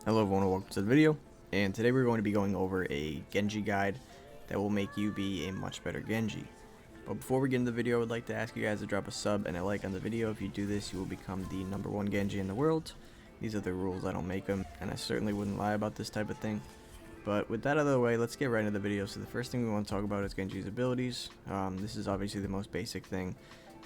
Hello everyone and welcome to the video, and today we're going to be going over a Genji guide that will make you be a much better Genji. But before we get into the video, I would like to ask you guys to drop a sub and a like on the video. If you do this, you will become the #1 Genji in the world. These are the rules, I don't make them, and I certainly wouldn't lie about this type of thing. But with that out of the way, let's get right into the video. So the first thing we want to talk about is Genji's abilities. This is obviously the most basic thing,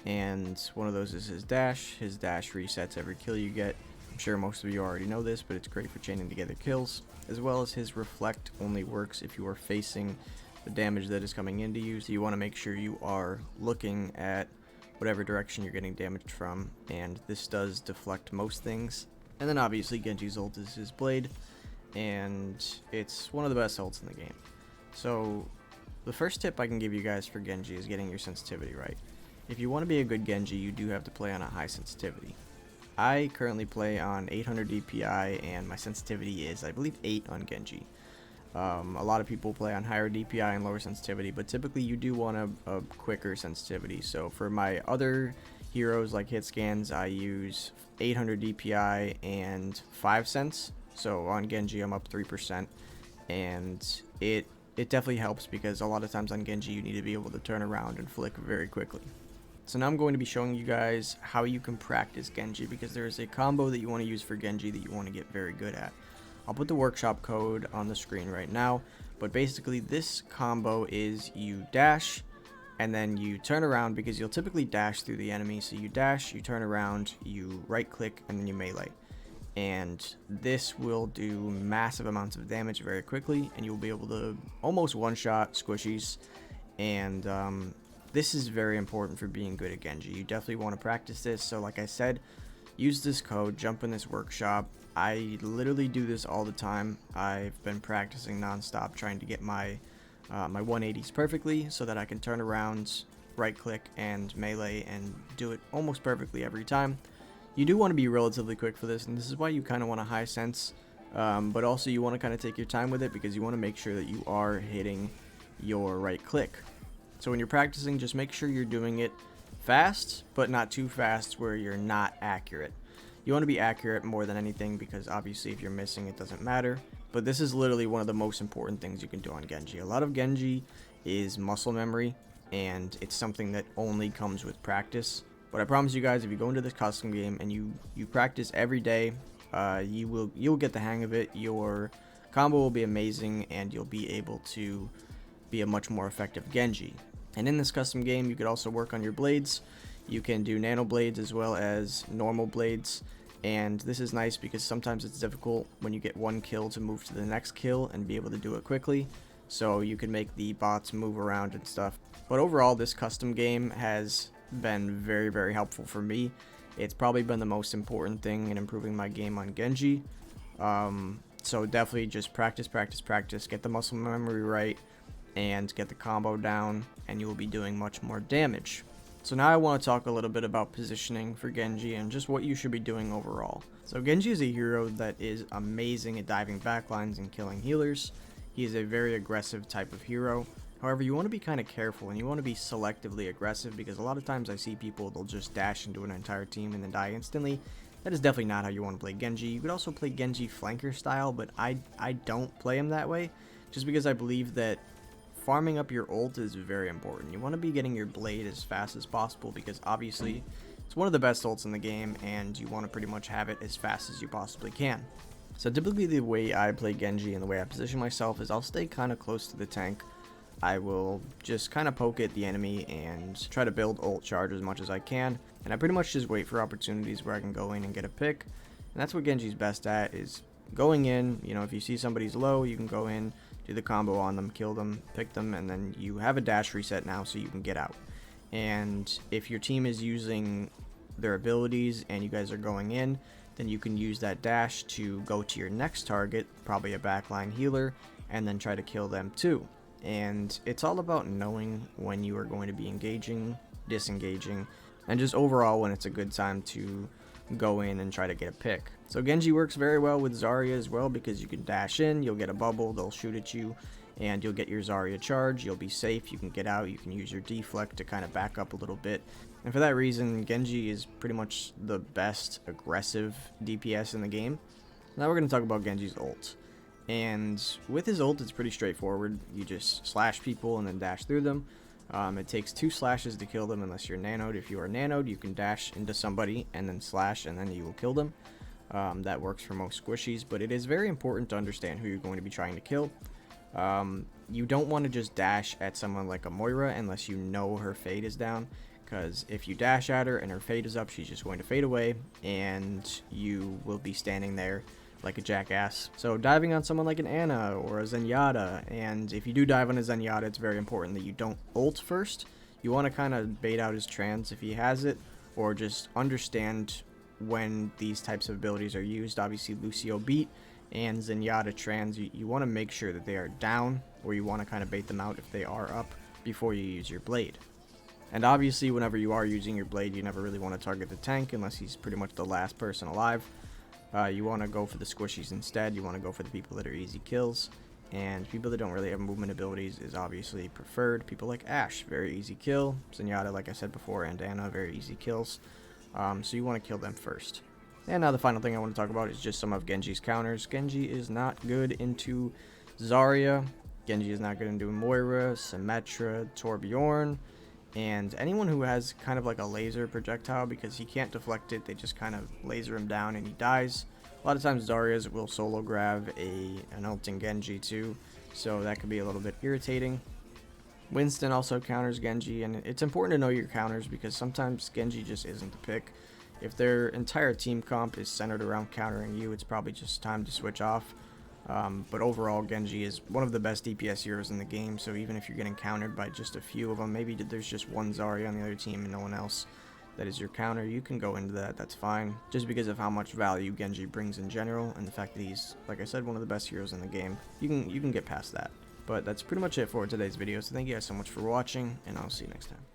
and one of those is his dash. His dash resets every kill you get. I'm sure most of you already know this, but it's great for chaining together kills, as well as his reflect only works if you are facing the damage that is coming into you, so you want to make sure you are looking at whatever direction you're getting damaged from, and this does deflect most things. And then obviously Genji's ult is his blade, and it's one of the best ults in the game. So the first tip I can give you guys for Genji is getting your sensitivity right. If you want to be a good Genji, you do have to play on a high sensitivity. I currently play on 800 DPI and my sensitivity is, I believe, 8 on Genji. A lot of people play on higher DPI and lower sensitivity, but typically you do want a quicker sensitivity. So for my other heroes like hit scans, I use 800 DPI and 5 cents. So on Genji I'm up 3%, and it definitely helps because a lot of times on Genji you need to be able to turn around and flick very quickly. So now I'm going to be showing you guys how you can practice Genji, because there is a combo that you want to use for Genji that you want to get very good at. I'll put the workshop code on the screen right now, but basically this combo is you dash and then you turn around, because you'll typically dash through the enemy. So you dash, you turn around, you right click, and then you melee. And this will do massive amounts of damage very quickly, and you'll be able to almost one-shot squishies. And this is very important for being good at Genji. You definitely want to practice this. So like I said, use this code, jump in this workshop. I literally do this all the time. I've been practicing non-stop trying to get my 180s perfectly so that I can turn around, right click, and melee and do it almost perfectly every time. You do want to be relatively quick for this, and this is why you kind of want a high sense, but also you want to kind of take your time with it, because you want to make sure that you are hitting your right click. So when you're practicing, just make sure you're doing it fast, but not too fast where you're not accurate. You want to be accurate more than anything, because obviously if you're missing, it doesn't matter. But this is literally one of the most important things you can do on Genji. A lot of Genji is muscle memory, and it's something that only comes with practice. But I promise you guys, if you go into this custom game and you practice every day, you'll get the hang of it. Your combo will be amazing, and you'll be able to be a much more effective Genji. And in this custom game, you could also work on your blades. You can do nano blades as well as normal blades, and this is nice because sometimes it's difficult when you get one kill to move to the next kill and be able to do it quickly, so you can make the bots move around and stuff. But overall, this custom game has been very, very helpful for me. It's probably been the most important thing in improving my game on Genji. So definitely just practice, get the muscle memory right, and get the combo down, and you will be doing much more damage. So now I want to talk a little bit about positioning for Genji and just what you should be doing overall. So Genji is a hero that is amazing at diving backlines and killing healers. He is a very aggressive type of hero. However, you want to be kind of careful, and you want to be selectively aggressive, because a lot of times I see people, they'll just dash into an entire team and then die instantly. That is definitely not how you want to play Genji. You could also play Genji flanker style, but I don't play him that way, just because I believe that farming up your ult is very important. You want to be getting your blade as fast as possible, because obviously it's one of the best ults in the game, and you want to pretty much have it as fast as you possibly can. So typically the way I play Genji and the way I position myself is I'll stay kind of close to the tank. I will just kind of poke at the enemy and try to build ult charge as much as I can, and I pretty much just wait for opportunities where I can go in and get a pick. And that's what Genji's best at, is going in. You know, if you see somebody's low, you can go in, do the combo on them, kill them, pick them, and then you have a dash reset now so you can get out. And if your team is using their abilities and you guys are going in, then you can use that dash to go to your next target, probably a backline healer, and then try to kill them too. And it's all about knowing when you are going to be engaging, disengaging, and just overall when it's a good time to go in and try to get a pick. So Genji works very well with Zarya as well, because you can dash in, you'll get a bubble, they'll shoot at you, and you'll get your Zarya charge, you'll be safe, you can get out, you can use your deflect to kind of back up a little bit. And for that reason, Genji is pretty much the best aggressive DPS in the game. Now we're going to talk about Genji's ult. And with his ult, it's pretty straightforward. You just slash people and then dash through them. It takes 2 slashes to kill them unless you're nanoed. If you are nanoed, you can dash into somebody and then slash and then you will kill them. That works for most squishies, but it is very important to understand who you're going to be trying to kill. You don't want to just dash at someone like a Moira unless you know her fade is down, because if you dash at her and her fade is up, she's just going to fade away and you will be standing there like a jackass. So diving on someone like an Ana or a Zenyatta, and if you do dive on a Zenyatta, it's very important that you don't ult first. You want to kind of bait out his trans if he has it, or just understand when these types of abilities are used. Obviously Lucio beat and Zenyatta trans, you want to make sure that they are down, or you want to kind of bait them out if they are up before you use your blade. And obviously whenever you are using your blade, you never really want to target the tank unless he's pretty much the last person alive. You want to go for the squishies instead. You want to go for the people that are easy kills, and people that don't really have movement abilities is obviously preferred. People like Ashe, very easy kill. Zenyatta, like I said before, and Ana, very easy kills. So you want to kill them first. And now the final thing I want to talk about is just some of Genji's counters. Genji is not good into Zarya. Genji is not good into Moira, Symmetra, Torbjorn, and anyone who has kind of like a laser projectile, because he can't deflect it, they just kind of laser him down and he dies. A lot of times Zarya's will solo grab an ulting Genji too, so that could be a little bit irritating. Winston also counters Genji, and it's important to know your counters because sometimes Genji just isn't the pick. If their entire team comp is centered around countering you, it's probably just time to switch off. But overall, Genji is one of the best DPS heroes in the game, so even if you're getting countered by just a few of them, maybe there's just one Zarya on the other team and no one else that is your counter, you can go into that, that's fine. Just because of how much value Genji brings in general, and the fact that he's, like I said, one of the best heroes in the game, you can get past that. But that's pretty much it for today's video, so thank you guys so much for watching, and I'll see you next time.